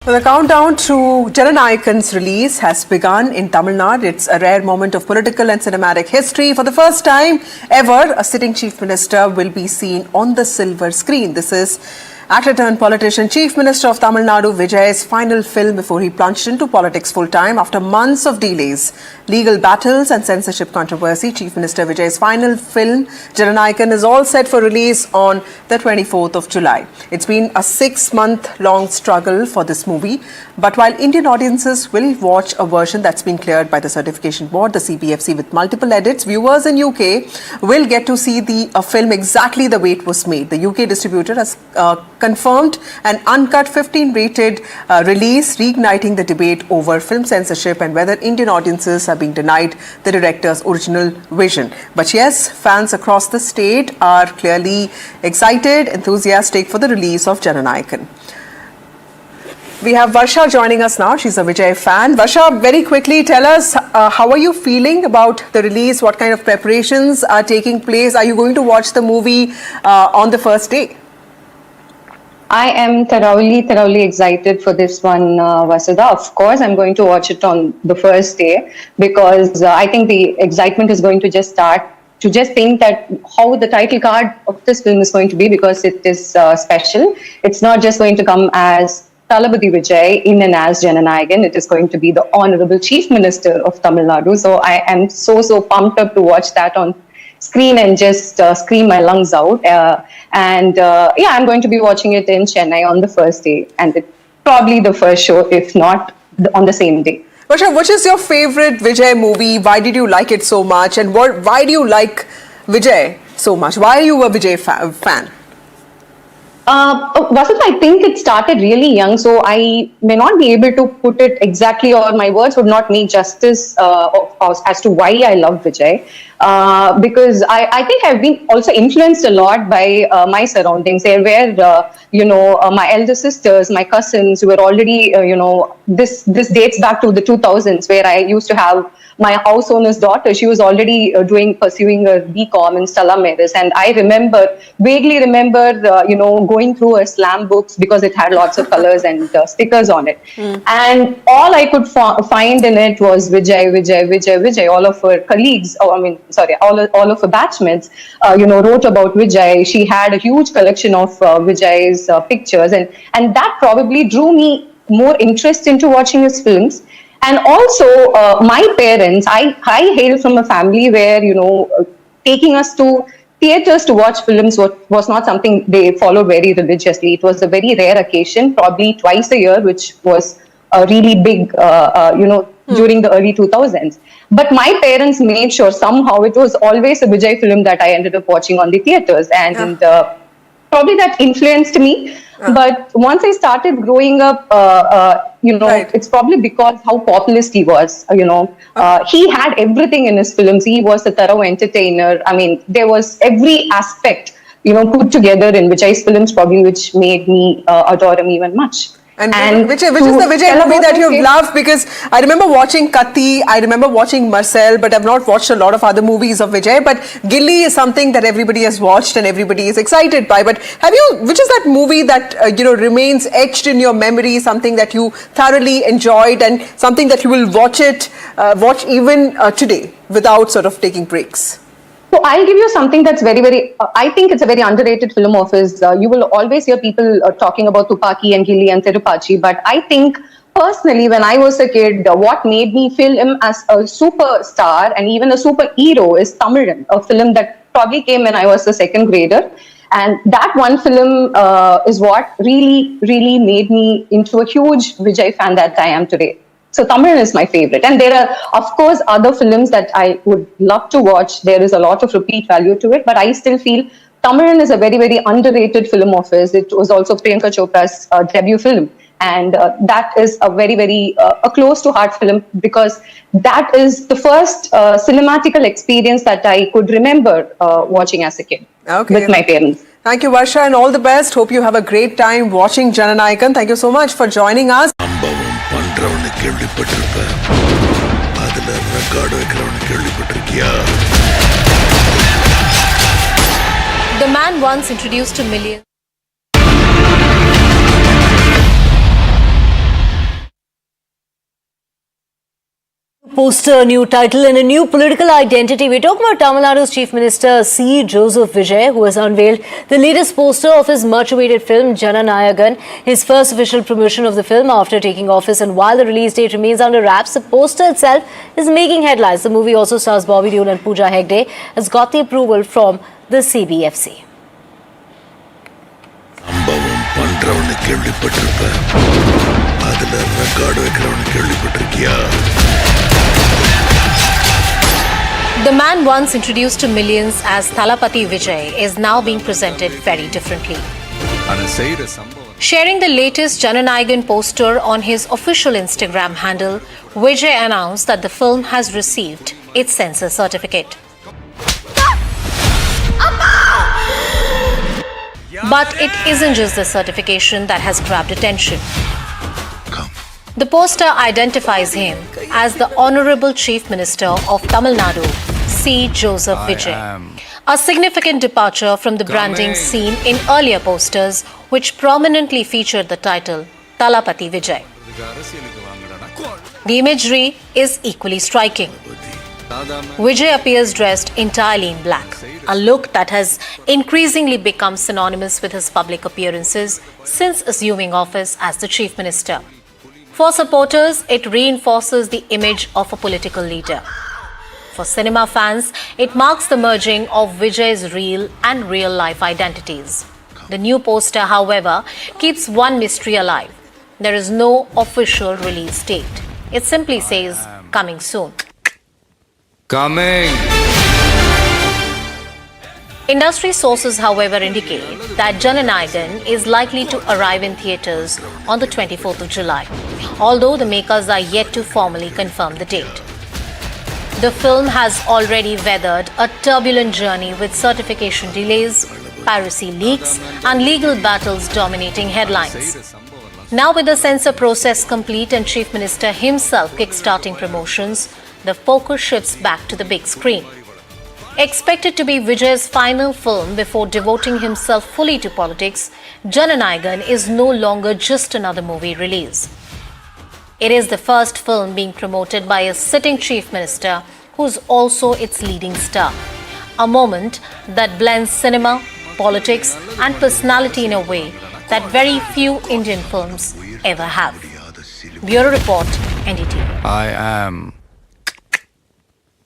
Well, the countdown to Jana release has begun in Tamil Nadu. It's a rare moment of political and cinematic history. For the first time ever, a sitting Chief Minister will be seen on the silver screen. This is actor-turned-politician Chief Minister of Tamil Nadu, Vijay's final film before he plunged into politics full-time. After months of delays, legal battles and censorship controversy, Chief Minister Vijay's final film, Jana, is all set for release on the 24th of July. It's been a 6-month-long struggle for this movie, but while Indian audiences will watch a version that's been cleared by the certification board, the CBFC, with multiple edits, viewers in UK will get to see the film exactly the way it was made. The UK distributor has confirmed an uncut 15-rated release, reigniting the debate over film censorship and whether Indian audiences are being denied the director's original vision. But yes, fans across the state are clearly excited, enthusiastic for the release of Jana. We have Varsha joining us now. She's a Vijay fan. Varsha, very quickly, tell us, how are you feeling about the release? What kind of preparations are taking place? Are you going to watch the movie on the first day? I am thoroughly excited for this one, Vasudha. Of course, I'm going to watch it on the first day because I think the excitement is going to just start to just think that how the title card of this film is going to be, because it is special. It's not just going to come as Thalapathy Vijay in and as Nayagan. It is going to be the Honorable Chief Minister of Tamil Nadu. So I am so pumped up to watch that on screen and just scream my lungs out. Yeah, I'm going to be watching it in Chennai on the first day, and it's probably the first show, if not on the same day. Varsha, which is your favorite Vijay movie? Why did you like it so much? And why do you like Vijay so much? Why are you a Vijay fan? Vasudha, I think it started really young, so I may not be able to put it exactly, or my words would not make justice as to why I love Vijay. Because I think I've been also influenced a lot by my surroundings. There were, my elder sisters, my cousins, who were already, this dates back to the 2000s, where I used to have my house owner's daughter. She was already pursuing a BCom in Stella Maris, and I vaguely remember, going through her slam books because it had lots of colors and stickers on it. And all I could find in it was Vijay. All of her colleagues, all of her batchmates, wrote about Vijay. She had a huge collection of Vijay's pictures, and that probably drew me more interest into watching his films. And also, my parents, I hail from a family where, taking us to theatres to watch films was not something they followed very religiously. It was a very rare occasion, probably twice a year, which was really big, during the early 2000s. But my parents made sure somehow it was always a Vijay film that I ended up watching on the theatres. And probably that influenced me. But once I started growing up, right. It's probably because how populist he was. He had everything in his films. He was a thorough entertainer. I mean, there was every aspect, put together in Vijay's films, probably, which made me adore him even much. And which is the Vijay movie that you've loved? Because I remember watching Katti, I remember watching Marcel, but I've not watched a lot of other movies of Vijay. But Gilli is something that everybody has watched and everybody is excited by. But which is that movie that, remains etched in your memory, something that you thoroughly enjoyed and something that you will watch even today without sort of taking breaks? So I'll give you something that's very, I think it's a very underrated film of his. You will always hear people talking about Tupaki and Gilli and Tirupaachi, but I think personally, when I was a kid, what made me feel him as a superstar and even a superhero is Tamilan, a film that probably came when I was a second grader. And that one film is what really made me into a huge Vijay fan that I am today. So Tamil is my favorite. And there are, of course, other films that I would love to watch. There is a lot of repeat value to it, but I still feel Tamil is a very underrated film of his. It was also Priyanka Chopra's debut film. And that is a very a close to heart film, because that is the first cinematical experience that I could remember watching as a kid with my parents. Thank you, Varsha, and all the best. Hope you have a great time watching Jana. Thank you so much for joining us. The man once introduced to millions. poster, new title and a new political identity. We're talking about Tamil Nadu's Chief Minister C. Joseph Vijay, who has unveiled the latest poster of his much-awaited film Jana, Nayagan, his first official promotion of the film after taking office. And while the release date remains under wraps, the poster itself is making headlines. The movie also stars Bobby Deol and Pooja Hegde, has got the approval from the CBFC. The man once introduced to millions as Thalapathy Vijay is now being presented very differently. Sharing the latest Nayagan poster on his official Instagram handle, Vijay announced that the film has received its censor certificate. But it isn't just the certification that has grabbed attention. The poster identifies him as the Honorable Chief Minister of Tamil Nadu, C. Joseph Vijay. A significant departure from the branding seen in earlier posters, which prominently featured the title Thalapathy Vijay. The imagery is equally striking. Vijay appears dressed entirely in black, a look that has increasingly become synonymous with his public appearances since assuming office as the Chief Minister. For supporters, it reinforces the image of a political leader. For cinema fans, it marks the merging of Vijay's real and real-life identities. The new poster, however, keeps one mystery alive. There is no official release date. It simply says, coming soon. Coming! Industry sources, however, indicate that Jana Nayagan is likely to arrive in theatres on the 24th of July, although the makers are yet to formally confirm the date. The film has already weathered a turbulent journey with certification delays, piracy leaks, and legal battles dominating headlines. Now, with the censor process complete and Chief Minister himself kickstarting promotions, the focus shifts back to the big screen. Expected to be Vijay's final film before devoting himself fully to politics, Jana Nayagan is no longer just another movie release. It is the first film being promoted by a sitting Chief Minister who's also its leading star. A moment that blends cinema, politics and personality in a way that very few Indian films ever have. Bureau Report, NDTV. I am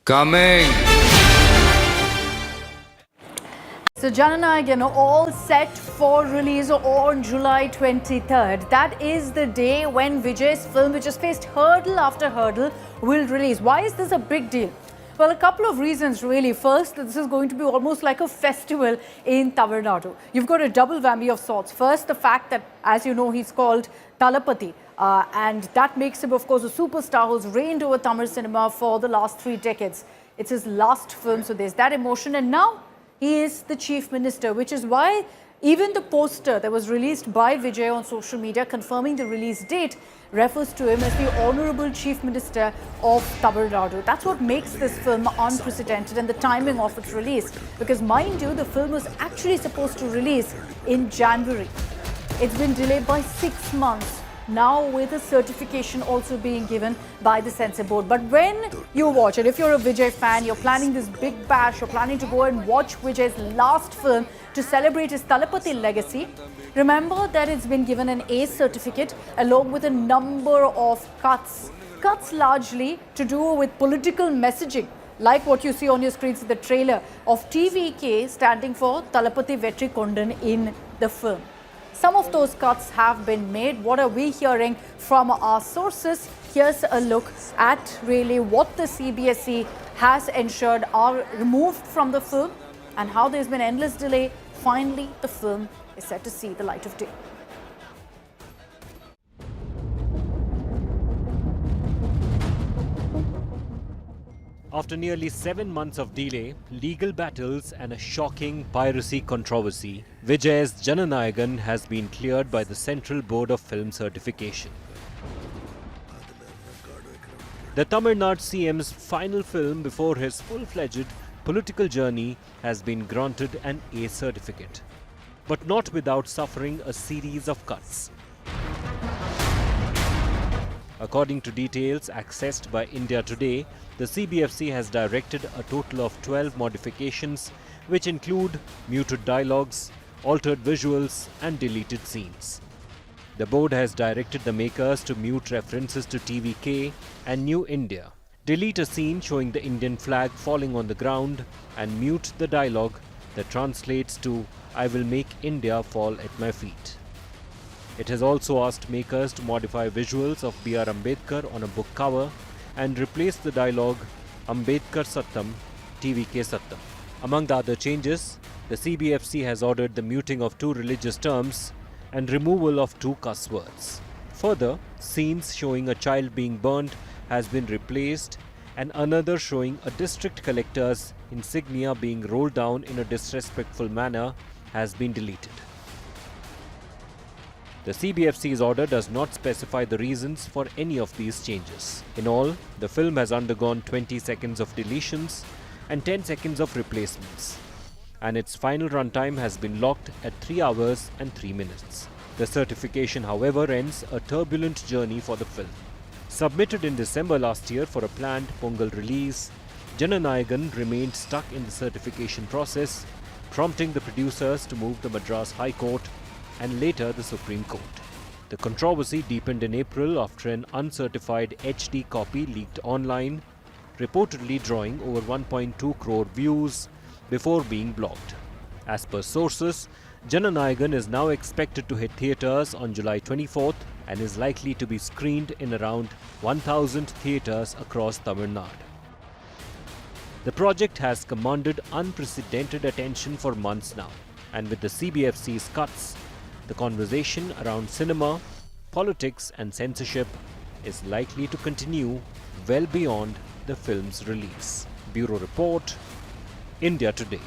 coming! So Jana Nayagan all set for release on July 23rd. That is the day when Vijay's film, which has faced hurdle after hurdle, will release. Why is this a big deal? Well, a couple of reasons really. First, this is going to be almost like a festival in Tamil Nadu. You've got a double whammy of sorts. First, the fact that, as you know, he's called Thalapathy. And that makes him, of course, a superstar who's reigned over Tamil cinema for the last 3 decades. It's his last film, so there's that emotion. And now, he is the Chief Minister, which is why even the poster that was released by Vijay on social media confirming the release date refers to him as the Honorable Chief Minister of Tamil Nadu. That's what makes this film unprecedented and the timing of its release. Because mind you, the film was actually supposed to release in January. It's been delayed by 6 months. Now with a certification also being given by the censor board. But when you watch it, if you're a Vijay fan, you're planning this big bash, you're planning to go and watch Vijay's last film to celebrate his Thalapathy legacy, remember that it's been given an A certificate along with a number of cuts. Cuts largely to do with political messaging, like what you see on your screens in the trailer of TVK standing for Thalapathy Vetri Kondan in the film. Some of those cuts have been made. What are we hearing from our sources? Here's a look at really what the CBSE has ensured are removed from the film and how there's been endless delay. Finally, the film is set to see the light of day. After nearly 7 months of delay, legal battles and a shocking piracy controversy, Vijay's Jana Nayagan has been cleared by the Central Board of Film Certification. The Tamil Nadu CM's final film before his full-fledged political journey has been granted an A certificate, but not without suffering a series of cuts. A According to details accessed by India Today, the CBFC has directed a total of 12 modifications, which include muted dialogues, altered visuals, and deleted scenes. The board has directed the makers to mute references to TVK and New India, delete a scene showing the Indian flag falling on the ground, and mute the dialogue that translates to "I will make India fall at my feet." It has also asked makers to modify visuals of B.R. Ambedkar on a book cover and replace the dialogue "Ambedkar Sattam, TVK Sattam." Among the other changes, the CBFC has ordered the muting of 2 religious terms and removal of 2 cuss words. Further, scenes showing a child being burned has been replaced and another showing a district collector's insignia being rolled down in a disrespectful manner has been deleted. The CBFC's order does not specify the reasons for any of these changes. In all, the film has undergone 20 seconds of deletions and 10 seconds of replacements, and its final runtime has been locked at 3 hours and 3 minutes. The certification, however, ends a turbulent journey for the film. Submitted in December last year for a planned Pongal release, Jana Nayagan remained stuck in the certification process, prompting the producers to move the Madras High Court and later the Supreme Court. The controversy deepened in April after an uncertified HD copy leaked online, reportedly drawing over 1.2 crore views before being blocked. As per sources, Jana Nayagan is now expected to hit theatres on July 24th and is likely to be screened in around 1,000 theatres across Tamil Nadu. The project has commanded unprecedented attention for months now, and with the CBFC's cuts, the conversation around cinema, politics and censorship is likely to continue well beyond the film's release. Bureau Report, India Today.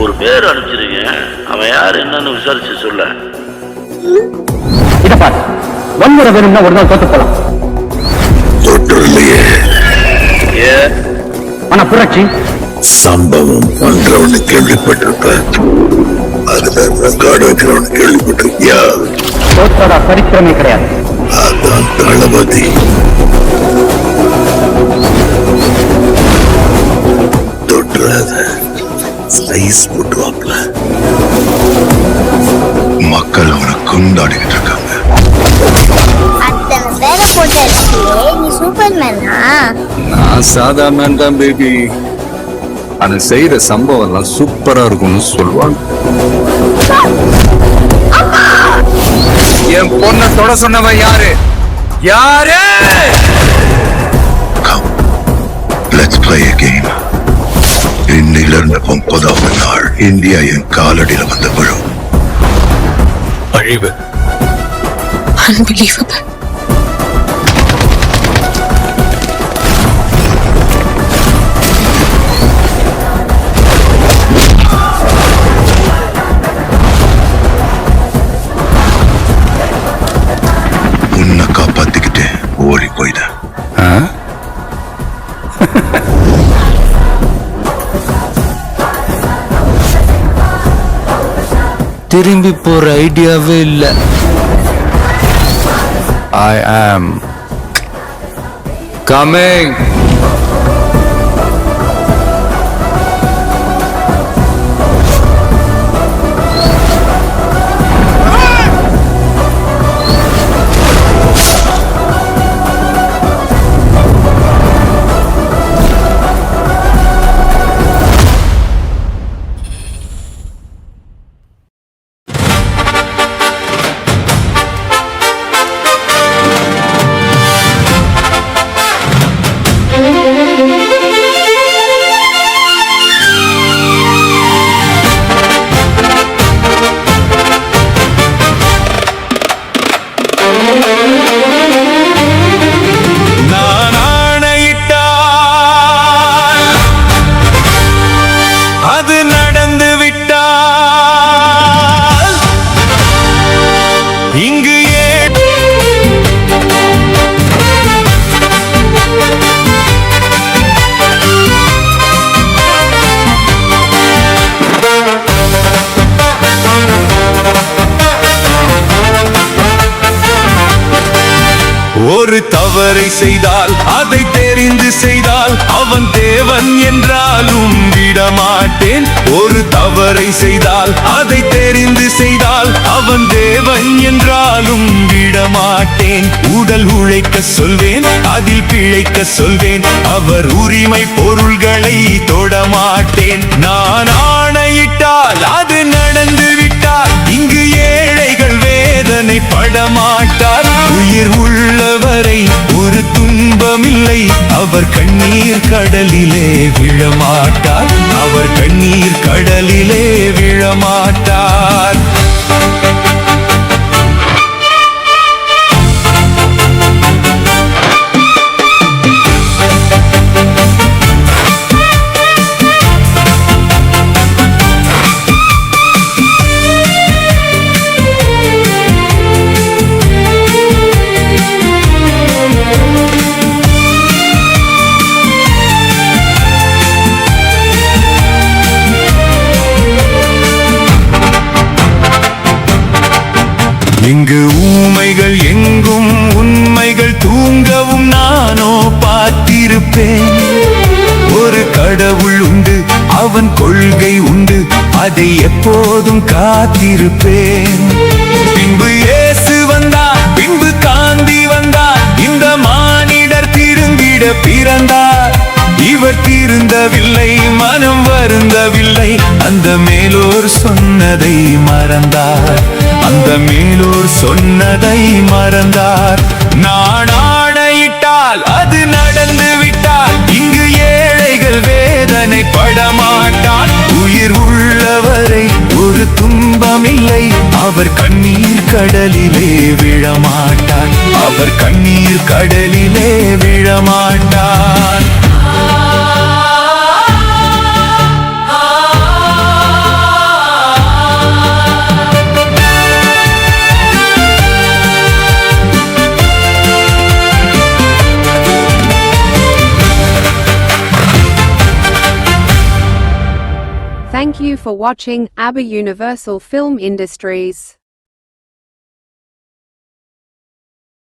ஒரு பேர் அனுப்பிச்சிருங்க, அவன் யார் என்னன்னு விசாரிச்சு சொல்ல. இத பாரு, ஒன்முறை வேணும்னா ஒரு நாள் தோத்து போலாம். ஆனா புரட்சி சம்பவம் பண்றவனு கேள்விப்பட்டிருப்ப, அதுல ரெக்கார்டு வைக்கிறவனு கேள்விப்பட்டிருக்கியா? தோற்றோட சரித்திரமே கிடையாது. அதான் தளபதி. தொட்டுறாத, சைஸ் போட்டுவாப்ல. மக்கள் அவனை கொண்டாடிக்கிட்டு இருக்காங்க. அத்தனை பேரை போட்டு நீ சூப்பர்மேனா? நான் சாதாரண தான் பேபி. அது செய்யற சம்பவம் எல்லாம் சூப்பரா இருக்கும்னு சொல்லுவாங்க. என் பொண்ணை தொட சொன்னவன் யாரு? யாரு? Let's play a game. இன்னிலிருந்து 30வது நாள் இந்தியா என் காலடியில வந்து விழும். அழிவு. Unbelievable. உன்னை காப்பாத்திக்கிட்டு ஓடி போயிட. திரும்பி போற ஐடியாவே இல்ல. I am coming. ஒரு தவறை செய்தால் அதை தெரிந்து செய்தால் அவன் தேவன் என்றாலும் விடமாட்டேன். ஒரு தவறை செய்தால் அதை தெரிந்து செய்தால் அவன் தேவன் என்றாலும் விடமாட்டேன். உடல் உழைக்க சொல்வேன், அதில் பிழைக்க சொல்வேன், அவர் உரிமை பொருள்களை தொடமாட்டேன். நான் ஆணையிட்டால் அது நடந்து விட்டால் இங்கு ஏழைகள் வேதனை படமாட்டார். உயிர் உள்ளவரை ஒரு துன்பமில்லை, அவர் கண்ணீர் கடலிலே விழமாட்டார். அவர் கண்ணீர் கடலிலே விழமாட்டார். இங்கு ஊமைகள் எங்கும் உண்மைகள் தூங்கவும் நானோ பார்த்திருப்பேன். ஒரு கடவுள் உண்டு, அவன் கொள்கை உண்டு, அதை எப்போதும் காத்திருப்பேன். பின்பு இயேசு வந்தார், பின்பு காந்தி வந்தார், இந்த மானிடர் திரும்பிட பிறந்தார். இவர் திருந்தவில்லை, மனம் வருந்தவில்லை, அந்த மேலோர் சொன்னதை மறந்தார். அந்த மேலோர் சொன்னதை மறந்தார். நான் ஆணையிட்டால் அது நடந்து விட்டால் இங்கு ஏழைகள் வேதனை படமாட்டார். உயிர் உள்ளவரை ஒரு துன்பமில்லை, அவர் கண்ணீர் கடலிலே விழமாட்டார். அவர் கண்ணீர் கடலிலே விழமாட்டார். Thank you for watching ABBA Universal Film Industries.